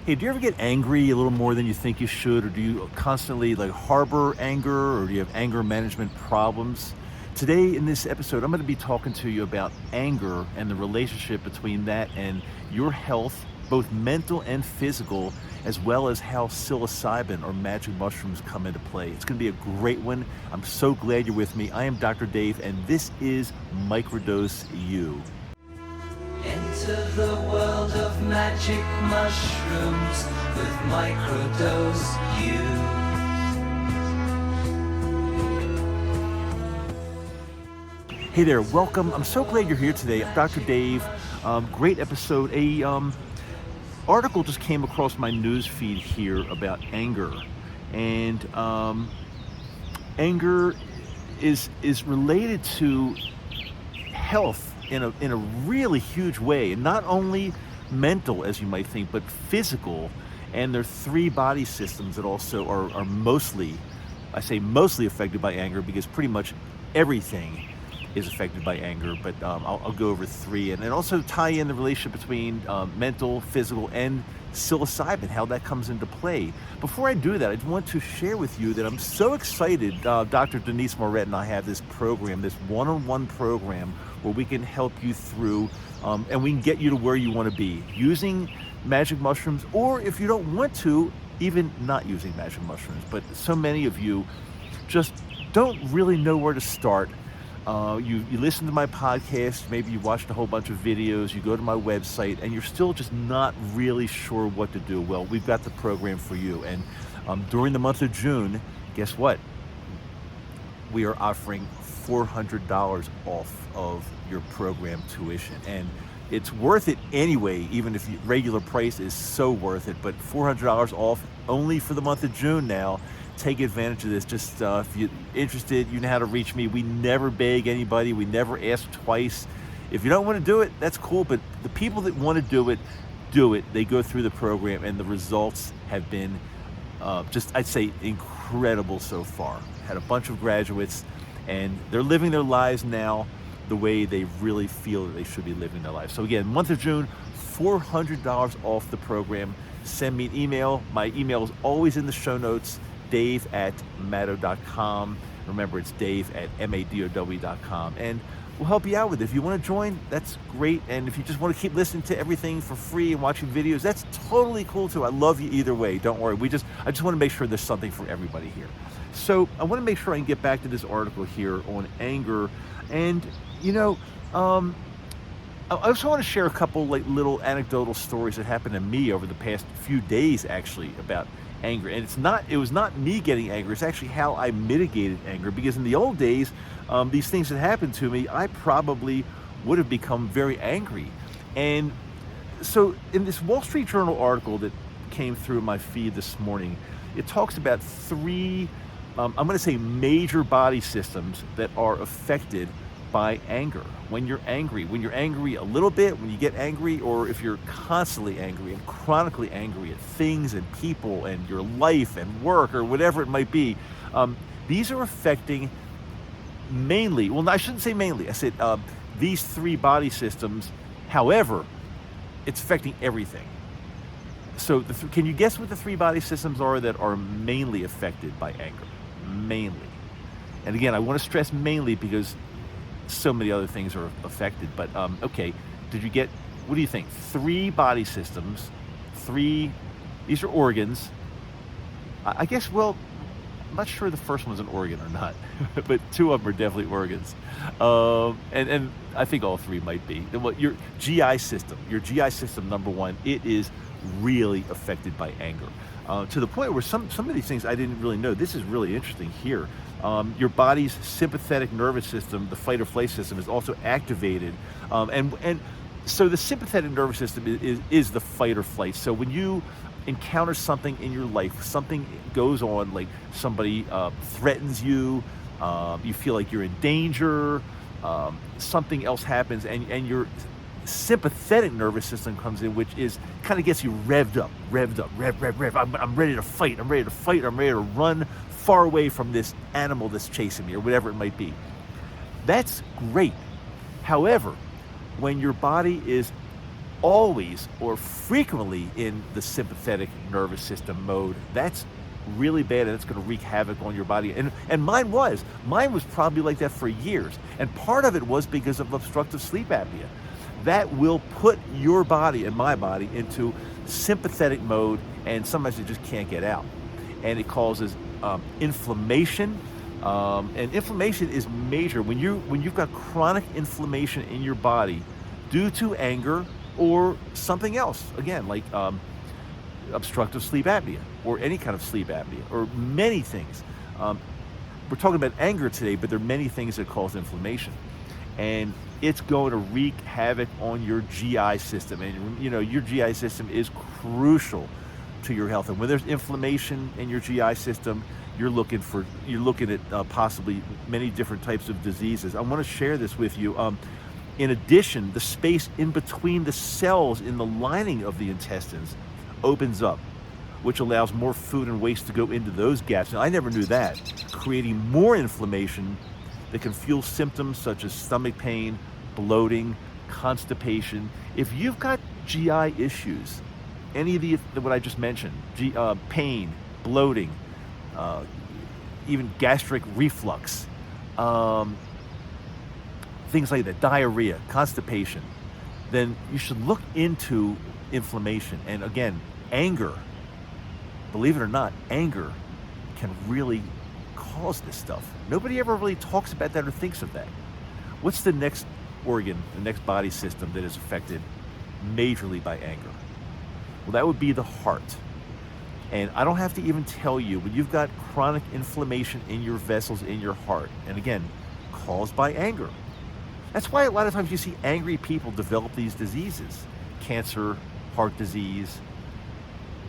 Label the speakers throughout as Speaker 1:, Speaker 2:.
Speaker 1: Hey, do you ever get angry a little more than you think you should, or do you constantly harbor anger, or do you have anger management problems? Today in this episode, I'm going to be talking to you about anger and the relationship between that and your health, both mental and physical, as well as how psilocybin or magic mushrooms come into play. It's going to be a great one. I'm so glad you're with me. I am Dr. Dave, and this is Microdose U.
Speaker 2: Enter the world of magic mushrooms with Microdose U.
Speaker 1: Hey there, welcome. I'm so glad you're here today. I'm Dr. Dave. Great episode. Article just came across my news feed here about anger, and anger is related to health in a really huge way, and not only mental as you might think, but physical. And there are three body systems that also are mostly, I say mostly affected by anger, because pretty much everything is affected by anger, but I'll go over three, and also tie in the relationship between mental, physical, and psilocybin, how that comes into play. Before I do that, I want to share with you that I'm so excited. Dr. Denise Moret and I have this program, this one-on-one program, where we can help you through, and we can get you to where you want to be using magic mushrooms, or if you don't want to, even not using magic mushrooms. But so many of you just don't really know where to start. You listen to my podcast, maybe you watched a whole bunch of videos, you go to my website, and you're still just not really sure what to do. Well, we've got the program for you. And during the month of June, guess what? We are offering $400 off of your program tuition. And it's worth it anyway, even if the regular price is so worth it. But $400 off only for the month of June now. Take advantage of this. Just if you're interested, you know how to reach me. We never beg anybody. We never ask twice. If you don't want to do it, that's cool. But the people that want to do it, do it. They go through the program, and the results have been just, I'd say, incredible so far. Had a bunch of graduates, and they're living their lives now the way they really feel that they should be living their lives. So again, month of June, $400 off the program. Send me an email. My email is always in the show notes. Dave@mado.com. Remember, it's Dave@madow.com. And we'll help you out with it. If you want to join, that's great. And if you just want to keep listening to everything for free and watching videos, that's totally cool too. I love you either way. Don't worry. I just want to make sure there's something for everybody here. So I want to make sure I can get back to this article here on anger. And, I also want to share a couple little anecdotal stories that happened to me over the past few days, actually, about anger. And it was not me getting angry, it's actually how I mitigated anger, because in the old days, these things that happened to me, I probably would have become very angry. And so in this Wall Street Journal article that came through my feed this morning, it talks about three, I'm going to say, major body systems that are affected by anger. When you're angry a little bit, when you get angry, or if you're constantly angry and chronically angry at things and people and your life and work or whatever it might be, these are affecting mainly, well, I shouldn't say mainly, I said these three body systems. However, it's affecting everything. So can you guess what the three body systems are that are mainly affected by anger? Mainly. And again, I want to stress mainly, because so many other things are affected. But okay, what do you think? Three body systems, these are organs. I guess, well, I'm not sure the first one's an organ or not, but two of them are definitely organs. And I think all three might be. Your GI system, number one, it is really affected by anger. To the point where some of these things I didn't really know. This is really interesting here. Your body's sympathetic nervous system, the fight or flight system, is also activated. And so the sympathetic nervous system is the fight or flight. So when you encounter something in your life, something goes on, like somebody threatens you, you feel like you're in danger, something else happens, and your sympathetic nervous system comes in, which is kind of gets you revved up. I'm ready to fight. I'm ready to run far away from this animal that's chasing me, or whatever it might be. That's great. However, when your body is always or frequently in the sympathetic nervous system mode, that's really bad, and it's going to wreak havoc on your body. And mine was probably like that for years, and part of it was because of obstructive sleep apnea. That will put your body and my body into sympathetic mode, and sometimes you just can't get out, and it causes inflammation. And inflammation is major when you've got chronic inflammation in your body due to anger or something else. Again, like obstructive sleep apnea or any kind of sleep apnea or many things. We're talking about anger today, but there are many things that cause inflammation, and it's going to wreak havoc on your GI system. And you know, your GI system is crucial to your health. And when there's inflammation in your GI system, you're looking at possibly many different types of diseases. I want to share this with you. In addition, the space in between the cells in the lining of the intestines opens up, which allows more food and waste to go into those gaps. And I never knew that, creating more inflammation that can fuel symptoms such as stomach pain, bloating, constipation. If you've got GI issues, any of what I just mentioned, pain, bloating, even gastric reflux, things like that, diarrhea, constipation, then you should look into inflammation. And again, anger, believe it or not, anger can really cause this stuff. Nobody ever really talks about that or thinks of that. What's the next organ, the next body system that is affected majorly by anger? Well, that would be the heart. And I don't have to even tell you, when you've got chronic inflammation in your vessels in your heart, and again, caused by anger. That's why a lot of times you see angry people develop these diseases, cancer, heart disease,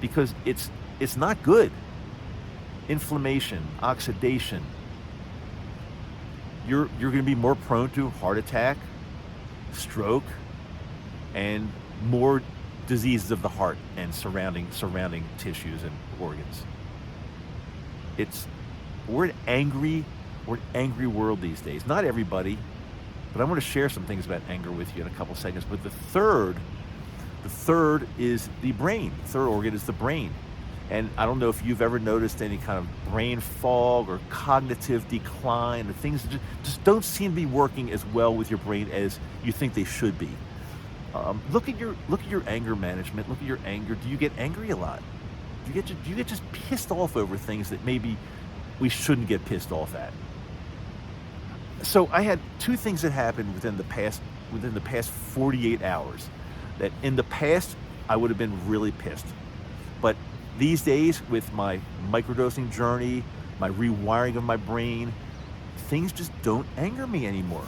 Speaker 1: because it's not good. Inflammation, oxidation. You're going to be more prone to heart attack, stroke, and more diseases of the heart and surrounding tissues and organs. We're an angry world these days. Not everybody, but I want to share some things about anger with you in a couple seconds. But the third is the brain. The third organ is the brain. And I don't know if you've ever noticed any kind of brain fog or cognitive decline, or things that just don't seem to be working as well with your brain as you think they should be. Look at your anger management. Look at your anger. Do you get angry a lot? Do you get just pissed off over things that maybe we shouldn't get pissed off at? So I had two things that happened within the past 48 hours that in the past I would have been really pissed. But these days, with my microdosing journey, my rewiring of my brain, things just don't anger me anymore.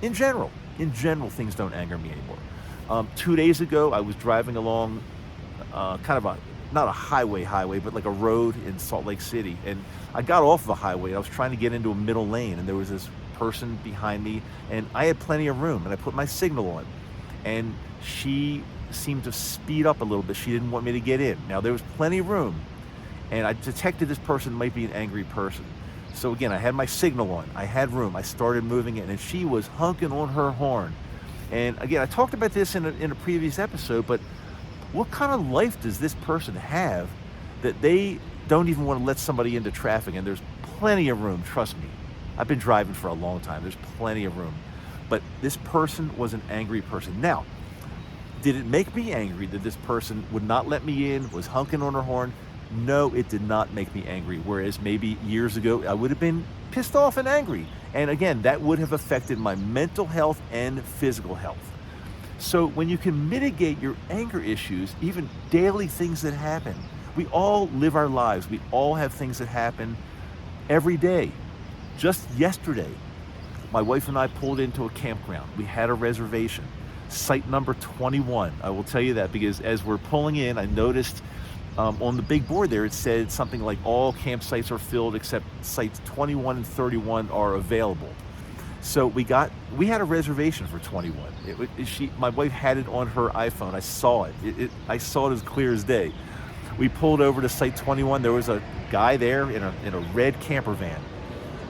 Speaker 1: In general, things don't anger me anymore. 2 days ago, I was driving along kind of not a highway, but like a road in Salt Lake City. And I got off of a highway, and I was trying to get into a middle lane, and there was this person behind me, and I had plenty of room, and I put my signal on. And she seemed to speed up a little bit. She didn't want me to get in. Now, there was plenty of room, and I detected this person might be an angry person. So again, I had my signal on. I had room. I started moving in, and she was honking on her horn. And again, I talked about this in a previous episode, but what kind of life does this person have that they don't even want to let somebody into traffic? And there's plenty of room, trust me. I've been driving for a long time. There's plenty of room. But this person was an angry person. Now, did it make me angry that this person would not let me in, was honking on her horn? No, it did not make me angry. Whereas maybe years ago, I would have been pissed off and angry. And again, that would have affected my mental health and physical health. So when you can mitigate your anger issues, even daily things that happen, we all live our lives. We all have things that happen every day. Just yesterday, my wife and I pulled into a campground. We had a reservation, site number 21. I will tell you that because as we're pulling in, I noticed on the big board there, it said something like all campsites are filled except sites 21 and 31 are available. So we had a reservation for 21. My wife had it on her iPhone. I saw it. I saw it as clear as day. We pulled over to site 21. There was a guy there in a red camper van.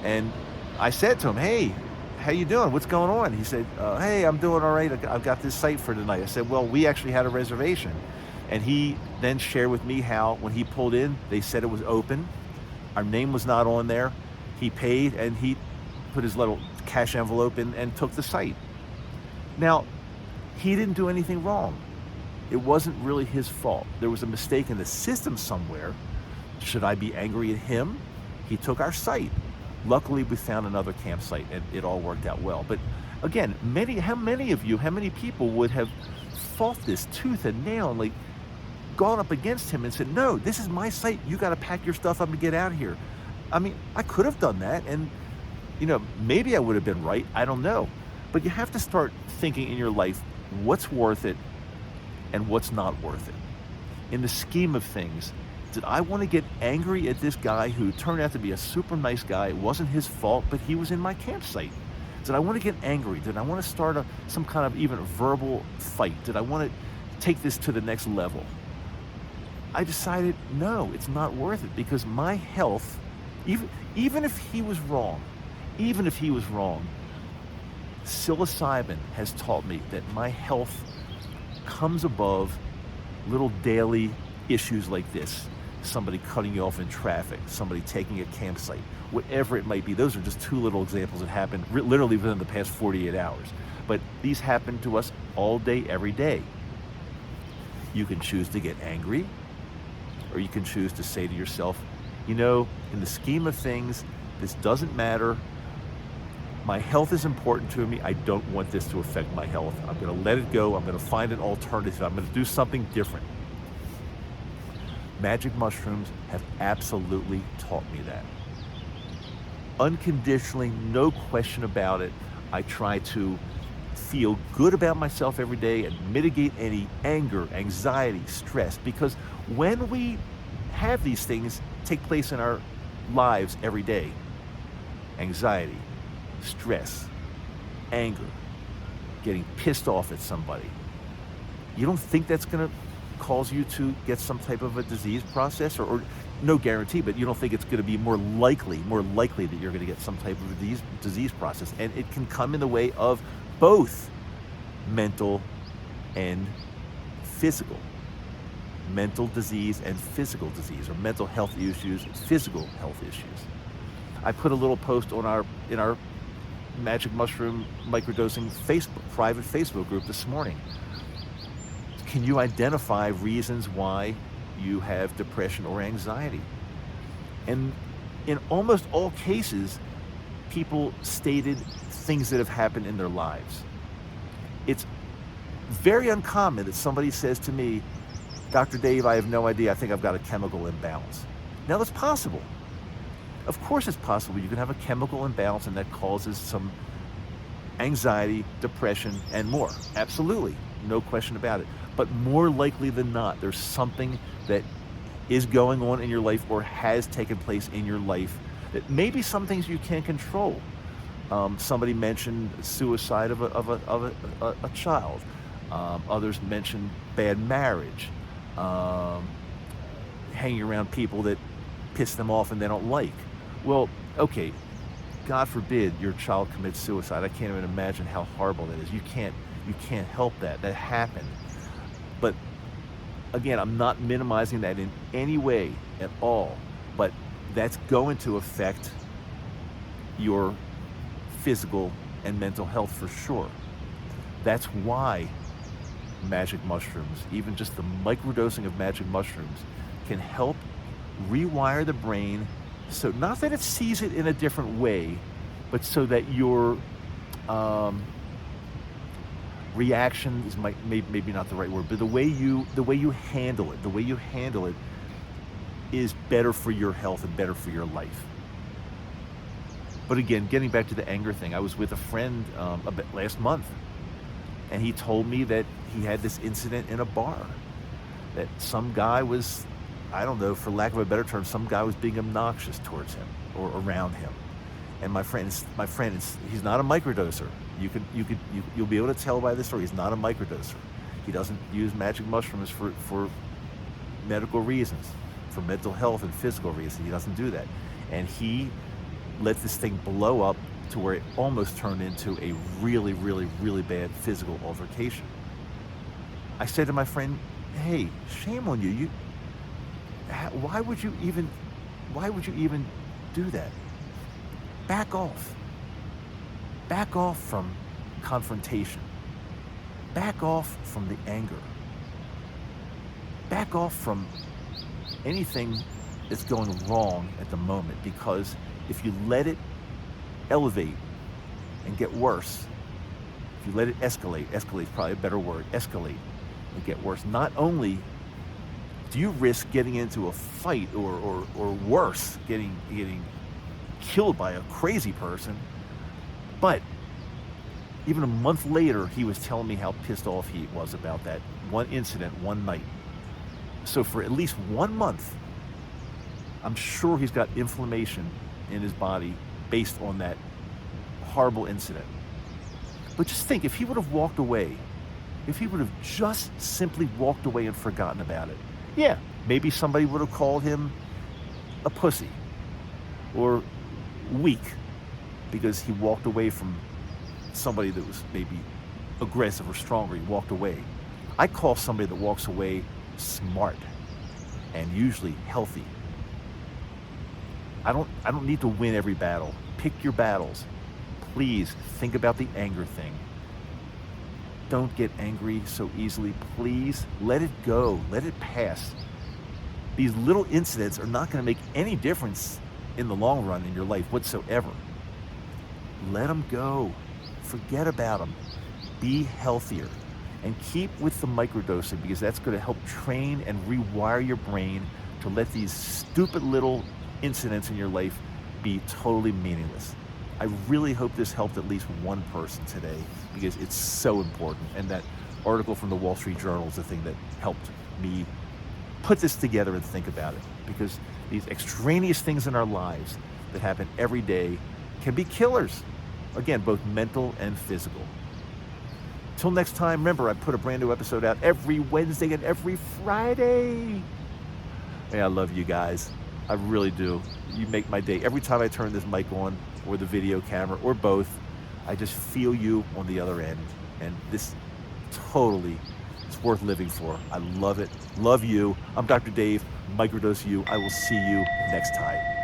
Speaker 1: And I said to him, "Hey, how you doing? What's going on? He said, hey, I'm doing all right. I've got this site for tonight. I said, well, we actually had a reservation. And he then shared with me how when he pulled in, they said it was open. Our name was not on there. He paid and he put his little cash envelope in and took the site. Now, he didn't do anything wrong. It wasn't really his fault. There was a mistake in the system somewhere. Should I be angry at him? He took our site. Luckily, we found another campsite and it all worked out well. But again, how many people would have fought this tooth and nail and like gone up against him and said, no, this is my site. You got to pack your stuff up and get out of here. I mean, I could have done that and, maybe I would have been right. I don't know. But you have to start thinking in your life, what's worth it and what's not worth it. In the scheme of things, did I want to get angry at this guy who turned out to be a super nice guy? It wasn't his fault, but he was in my campsite. Did I want to get angry? Did I want to start some kind of even verbal fight? Did I want to take this to the next level? I decided, no, it's not worth it because my health, even if he was wrong, psilocybin has taught me that my health comes above little daily issues like this. Somebody cutting you off in traffic, somebody taking a campsite, whatever it might be. Those are just two little examples that happened literally within the past 48 hours. But these happen to us all day, every day. You can choose to get angry, or you can choose to say to yourself, in the scheme of things, this doesn't matter. My health is important to me. I don't want this to affect my health. I'm going to let it go. I'm going to find an alternative. I'm going to do something different. Magic mushrooms have absolutely taught me that. Unconditionally, no question about it, I try to feel good about myself every day and mitigate any anger, anxiety, stress, because when we have these things take place in our lives every day, anxiety, stress, anger, getting pissed off at somebody, you don't think that's going to cause you to get some type of a disease process or no guarantee, but you don't think it's going to be more likely that you're going to get some type of a disease process. And it can come in the way of both mental and physical. Mental disease and physical disease, or mental health issues, physical health issues. I put a little post in our Magic Mushroom Microdosing private Facebook group this morning. Can you identify reasons why you have depression or anxiety? And in almost all cases, people stated things that have happened in their lives. It's very uncommon that somebody says to me, Dr. Dave, I have no idea. I think I've got a chemical imbalance. Now, that's possible. Of course it's possible. You can have a chemical imbalance and that causes some anxiety, depression, and more. Absolutely. No question about it. But more likely than not, there's something that is going on in your life or has taken place in your life that maybe some things you can't control. Somebody mentioned suicide of a child. Others mentioned bad marriage. Hanging around people that piss them off and they don't like. Well, okay, God forbid your child commits suicide. I can't even imagine how horrible that is. You can't help that. That happened. But again, I'm not minimizing that in any way at all. But that's going to affect your physical and mental health for sure. That's why magic mushrooms, even just the microdosing of magic mushrooms, can help rewire the brain, so not that it sees it in a different way, but so that your reaction is maybe not the right word, but the way you handle it is better for your health and better for your life. But again, getting back to the anger thing, I was with a friend last month, and he told me that he had this incident in a bar, that some guy was, I don't know, for lack of a better term, some guy was being obnoxious towards him or around him. And my friend, he's not a microdoser. You'll be able to tell by this story. He's not a microdoser. He doesn't use magic mushrooms for medical reasons, for mental health and physical reasons. He doesn't do that. And he let this thing blow up to where it almost turned into a really, really, really bad physical altercation. I said to my friend, hey, shame on you. Why would you even do that? Back off. Back off from confrontation. Back off from the anger. Back off from anything that's going wrong at the moment, because if you let it elevate and get worse, if you let it escalate is probably a better word, escalate and get worse, not only do you risk getting into a fight or worse, getting killed by a crazy person, but even a month later, he was telling me how pissed off he was about that one incident, one night. So for at least 1 month, I'm sure he's got inflammation in his body based on that horrible incident. But just think, if he would have walked away, if he would have just simply walked away and forgotten about it, yeah, maybe somebody would have called him a pussy or weak because he walked away from somebody that was maybe aggressive or stronger. He walked away. I call somebody that walks away smart and usually healthy. I don't need to win every battle. Pick your battles. Please think about the anger thing. Don't get angry so easily. Please let it go. Let it pass. These little incidents are not going to make any difference in the long run in your life whatsoever. Let them go. Forget about them. Be healthier. And keep with the microdosing, because that's going to help train and rewire your brain to let these stupid little incidents in your life be totally meaningless. I really hope this helped at least one person today, because it's so important. And that article from the Wall Street Journal is the thing that helped me put this together and think about it, because these extraneous things in our lives that happen every day can be killers. Again, both mental and physical. Till next time, remember, I put a brand new episode out every Wednesday and every Friday. Hey, I love you guys. I really do. You make my day. Every time I turn this mic on, or the video camera, or both, I just feel you on the other end. And this totally is worth living for. I love it. Love you. I'm Dr. Dave, Microdose U. I will see you next time.